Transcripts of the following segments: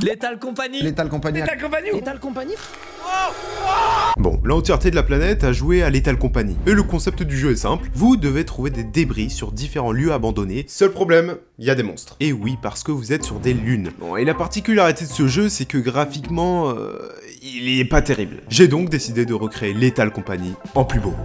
Lethal Company. Lethal Company. Lethal Company. Lethal Company. Bon, l'entièreté de la planète a joué à Lethal Company. Et le concept du jeu est simple, vous devez trouver des débris sur différents lieux abandonnés. Seul problème, il y a des monstres. Et oui, parce que vous êtes sur des lunes. Bon, et la particularité de ce jeu, c'est que graphiquement, il est pas terrible. J'ai donc décidé de recréer Lethal Company en plus beau.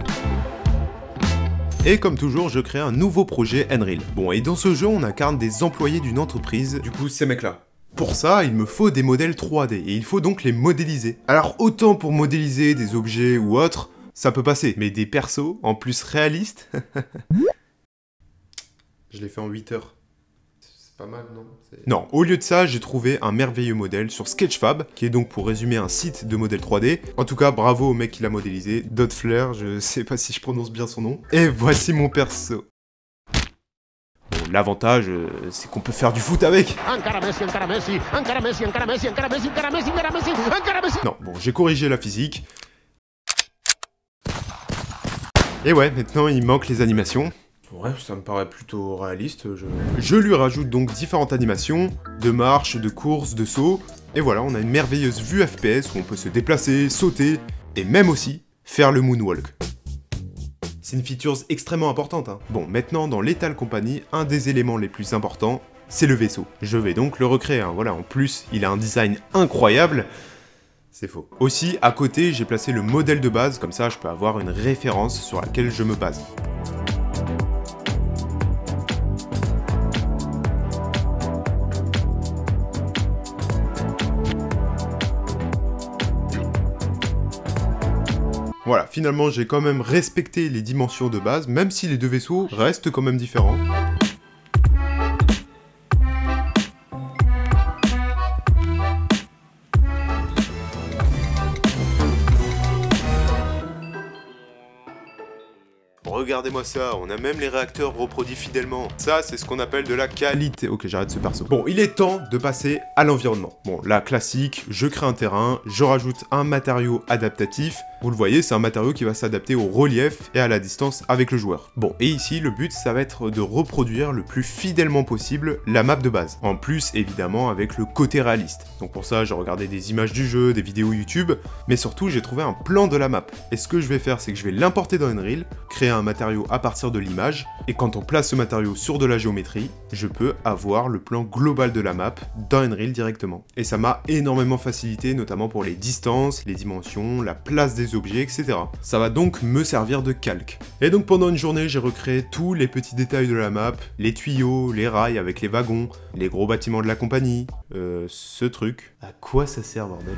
Et comme toujours, je crée un nouveau projet Unreal. Bon, et dans ce jeu, on incarne des employés d'une entreprise, du coup, ces mecs-là. Pour ça, il me faut des modèles 3D, et il faut donc les modéliser. Alors autant pour modéliser des objets ou autres, ça peut passer, mais des persos, en plus réalistes... Je l'ai fait en 8 heures. C'est pas mal, non? Non, au lieu de ça, j'ai trouvé un merveilleux modèle sur Sketchfab, qui est donc pour résumer un site de modèles 3D. En tout cas, bravo au mec qui l'a modélisé, Dotflair, je sais pas si je prononce bien son nom. Et voici mon perso. Bon, l'avantage, c'est qu'on peut faire du foot avec. Non, bon, j'ai corrigé la physique. Et ouais, maintenant il manque les animations. Ouais, ça me paraît plutôt réaliste. Je lui rajoute donc différentes animations, de marche, de course, de saut. Et voilà, on a une merveilleuse vue FPS où on peut se déplacer, sauter, et même aussi faire le moonwalk. C'est une feature extrêmement importante, hein. Bon, maintenant, dans Lethal Company, un des éléments les plus importants, c'est le vaisseau. Je vais donc le recréer, hein. Voilà, en plus, il a un design incroyable. C'est faux. Aussi, à côté, j'ai placé le modèle de base, comme ça, je peux avoir une référence sur laquelle je me base. Voilà, finalement j'ai quand même respecté les dimensions de base, même si les deux vaisseaux restent quand même différents. Regardez-moi ça, on a même les réacteurs reproduits fidèlement. Ça, c'est ce qu'on appelle de la qualité. Ok, j'arrête ce perso. Bon, il est temps de passer à l'environnement. Bon, là, classique, je crée un terrain, je rajoute un matériau adaptatif. Vous le voyez, c'est un matériau qui va s'adapter au relief et à la distance avec le joueur. Bon, et ici, le but, ça va être de reproduire le plus fidèlement possible la map de base. En plus, évidemment, avec le côté réaliste. Donc pour ça, j'ai regardé des images du jeu, des vidéos YouTube, mais surtout, j'ai trouvé un plan de la map. Et ce que je vais faire, c'est que je vais l'importer dans Unreal, créer un matériau à partir de l'image, et quand on place ce matériau sur de la géométrie, je peux avoir le plan global de la map dans Unreal directement. Et ça m'a énormément facilité, notamment pour les distances, les dimensions, la place des objets, etc. Ça va donc me servir de calque. Et donc pendant une journée, j'ai recréé tous les petits détails de la map, les tuyaux, les rails avec les wagons, les gros bâtiments de la compagnie, ce truc. À quoi ça sert, bordel ?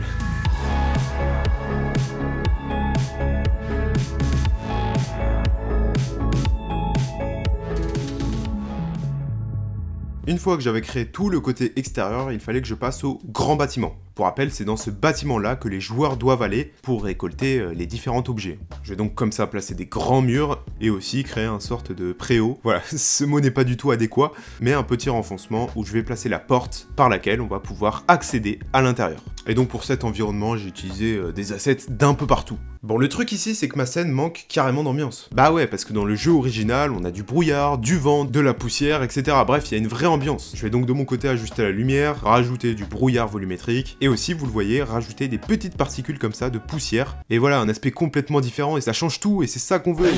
Une fois que j'avais créé tout le côté extérieur, il fallait que je passe au grand bâtiment. Pour rappel, c'est dans ce bâtiment-là que les joueurs doivent aller pour récolter les différents objets. Je vais donc comme ça placer des grands murs et aussi créer une sorte de préau. Voilà, ce mot n'est pas du tout adéquat, mais un petit renfoncement où je vais placer la porte par laquelle on va pouvoir accéder à l'intérieur. Et donc pour cet environnement, j'ai utilisé des assets d'un peu partout. Bon, le truc ici, c'est que ma scène manque carrément d'ambiance. Bah ouais, parce que dans le jeu original, on a du brouillard, du vent, de la poussière, etc. Bref, il y a une vraie ambiance. Je vais donc de mon côté ajuster la lumière, rajouter du brouillard volumétrique, et aussi, vous le voyez, rajouter des petites particules comme ça de poussière. Et voilà, un aspect complètement différent, et ça change tout, et c'est ça qu'on veut.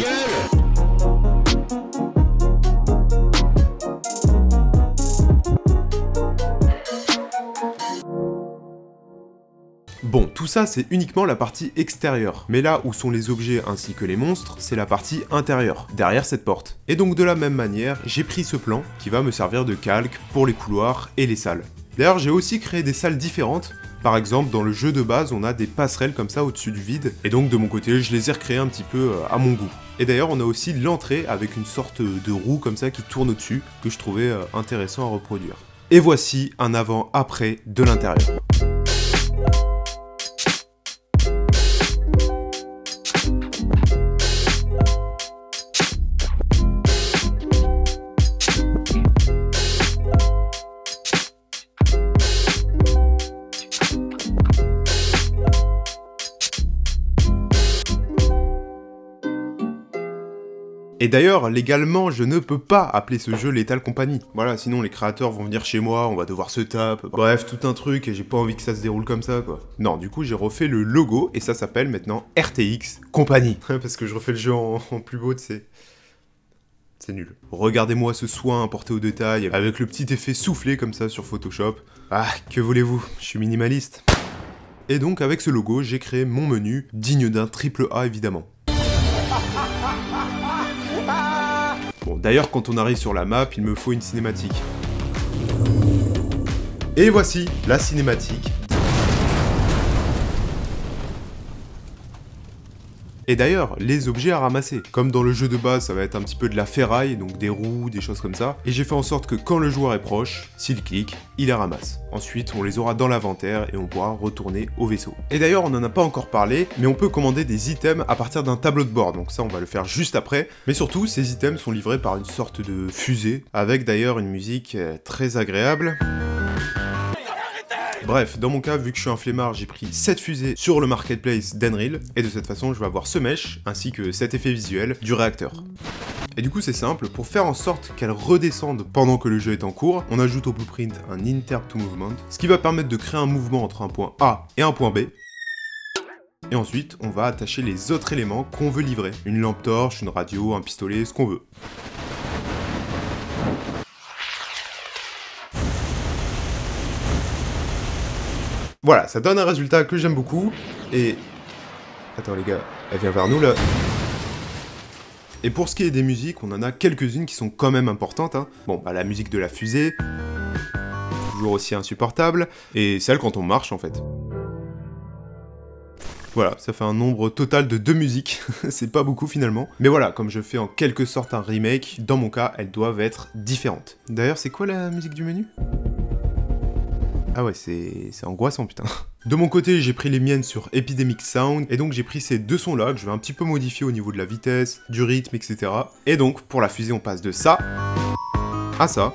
Bon, tout ça c'est uniquement la partie extérieure, mais là où sont les objets ainsi que les monstres, c'est la partie intérieure, derrière cette porte. Et donc de la même manière, j'ai pris ce plan qui va me servir de calque pour les couloirs et les salles. D'ailleurs j'ai aussi créé des salles différentes, par exemple dans le jeu de base on a des passerelles comme ça au-dessus du vide, et donc de mon côté je les ai recréées un petit peu à mon goût. Et d'ailleurs on a aussi l'entrée avec une sorte de roue comme ça qui tourne au-dessus, que je trouvais intéressant à reproduire. Et voici un avant-après de l'intérieur. Et d'ailleurs, légalement, je ne peux pas appeler ce jeu Lethal Company. Voilà, sinon les créateurs vont venir chez moi, on va devoir se taper. Bref, tout un truc et j'ai pas envie que ça se déroule comme ça, quoi. Non, du coup, j'ai refait le logo et ça s'appelle maintenant RTX Company. Parce que je refais le jeu en plus beau, tu sais. C'est nul. Regardez-moi ce soin apporté au détail, avec le petit effet soufflé comme ça sur Photoshop. Ah, que voulez-vous, je suis minimaliste. Et donc, avec ce logo, j'ai créé mon menu, digne d'un AAA évidemment. Bon, d'ailleurs, quand on arrive sur la map, il me faut une cinématique. Et voici la cinématique. Et d'ailleurs, les objets à ramasser. Comme dans le jeu de base, ça va être un petit peu de la ferraille, donc des roues, des choses comme ça. Et j'ai fait en sorte que quand le joueur est proche, s'il clique, il les ramasse. Ensuite, on les aura dans l'inventaire et on pourra retourner au vaisseau. Et d'ailleurs, on n'en a pas encore parlé, mais on peut commander des items à partir d'un tableau de bord. Donc ça, on va le faire juste après. Mais surtout, ces items sont livrés par une sorte de fusée, avec d'ailleurs une musique très agréable. Bref, dans mon cas, vu que je suis un flemmard, j'ai pris 7 fusées sur le marketplace d'Enreal, et de cette façon, je vais avoir ce mesh, ainsi que cet effet visuel du réacteur. Et du coup, c'est simple, pour faire en sorte qu'elle redescende pendant que le jeu est en cours, on ajoute au blueprint un interrupt to movement, ce qui va permettre de créer un mouvement entre un point A et un point B. Et ensuite, on va attacher les autres éléments qu'on veut livrer. Une lampe torche, une radio, un pistolet, ce qu'on veut. Voilà, ça donne un résultat que j'aime beaucoup, et... Attends les gars, elle vient vers nous là. Et pour ce qui est des musiques, on en a quelques-unes qui sont quand même importantes, hein. Bon, bah la musique de la fusée, toujours aussi insupportable, et celle quand on marche en fait. Voilà, ça fait un nombre total de 2 musiques, c'est pas beaucoup finalement. Mais voilà, comme je fais en quelque sorte un remake, dans mon cas, elles doivent être différentes. D'ailleurs, c'est quoi la musique du menu ? Ah ouais, c'est angoissant, putain. De mon côté, j'ai pris les miennes sur Epidemic Sound, et donc j'ai pris ces deux sons-là, que je vais un petit peu modifier au niveau de la vitesse, du rythme, etc. Et donc, pour la fusée, on passe de ça à ça.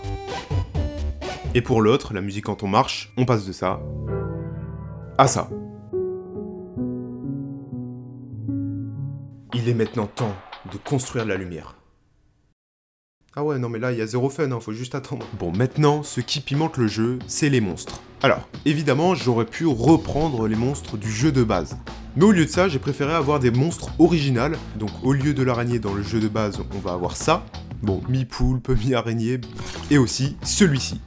Et pour l'autre, la musique quand on marche, on passe de ça à ça. Il est maintenant temps de construire la lumière. Ah ouais, non mais là, il y a zéro fun, hein, faut juste attendre. Bon, maintenant, ce qui pimente le jeu, c'est les monstres. Alors, évidemment, j'aurais pu reprendre les monstres du jeu de base. Mais au lieu de ça, j'ai préféré avoir des monstres originales. Donc, au lieu de l'araignée dans le jeu de base, on va avoir ça. Bon, mi-poulpe, mi-araignée. Et aussi, celui-ci.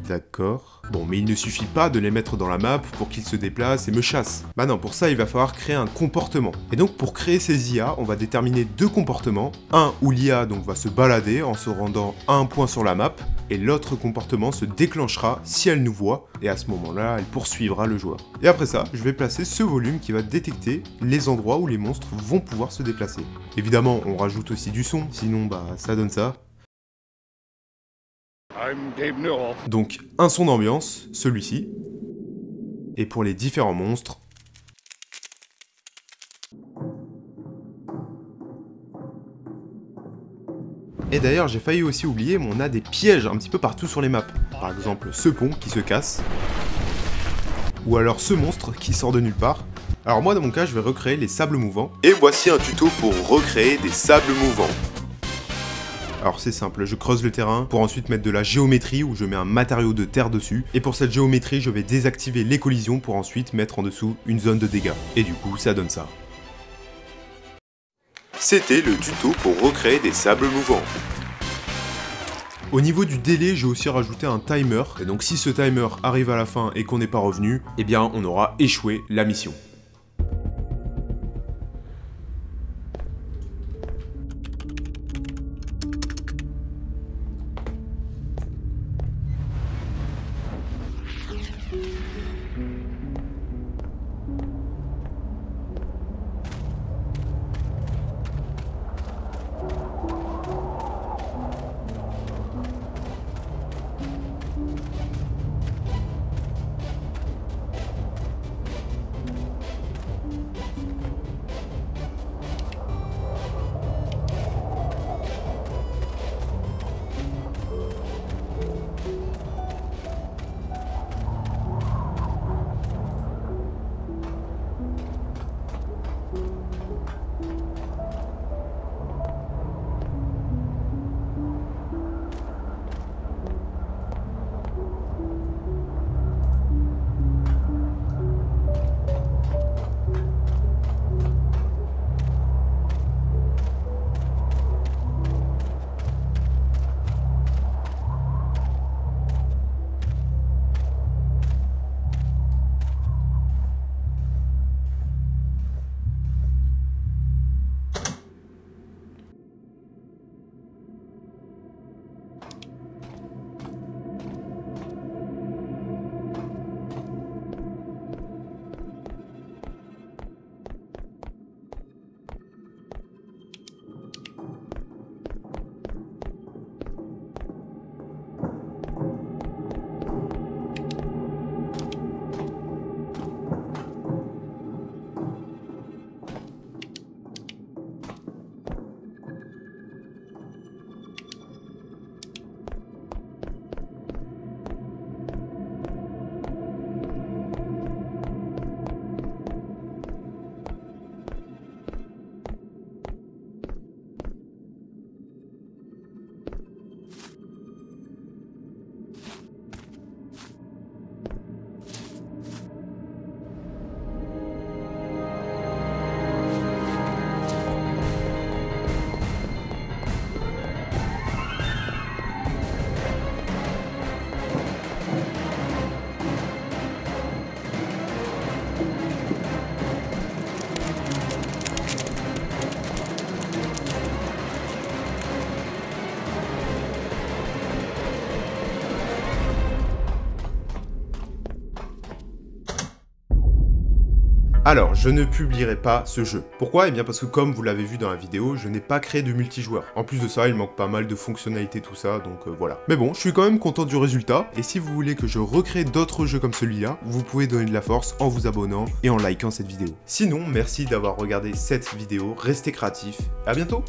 D'accord. Bon, mais il ne suffit pas de les mettre dans la map pour qu'ils se déplacent et me chassent. Bah non, pour ça, il va falloir créer un comportement. Et donc, pour créer ces IA, on va déterminer 2 comportements. Un où l'IA donc va se balader en se rendant à un point sur la map, et l'autre comportement se déclenchera si elle nous voit, et à ce moment-là, elle poursuivra le joueur. Et après ça, je vais placer ce volume qui va détecter les endroits où les monstres vont pouvoir se déplacer. Évidemment, on rajoute aussi du son, sinon bah ça donne ça. Donc un son d'ambiance, celui-ci. Et pour les différents monstres... Et d'ailleurs j'ai failli aussi oublier, mais on a des pièges un petit peu partout sur les maps. Par exemple ce pont qui se casse. Ou alors ce monstre qui sort de nulle part. Alors moi dans mon cas je vais recréer les sables mouvants. Et voici un tuto pour recréer des sables mouvants. Alors c'est simple, je creuse le terrain pour ensuite mettre de la géométrie où je mets un matériau de terre dessus. Et pour cette géométrie, je vais désactiver les collisions pour ensuite mettre en dessous une zone de dégâts. Et du coup, ça donne ça. C'était le tuto pour recréer des sables mouvants. Au niveau du délai, j'ai aussi rajouté un timer. Et donc si ce timer arrive à la fin et qu'on n'est pas revenu, eh bien on aura échoué la mission. Alors, je ne publierai pas ce jeu. Pourquoi? Eh bien parce que comme vous l'avez vu dans la vidéo, je n'ai pas créé de multijoueur. En plus de ça, il manque pas mal de fonctionnalités, tout ça, donc voilà. Mais bon, je suis quand même content du résultat, et si vous voulez que je recrée d'autres jeux comme celui-là, vous pouvez donner de la force en vous abonnant et en likant cette vidéo. Sinon, merci d'avoir regardé cette vidéo, restez créatifs, à bientôt!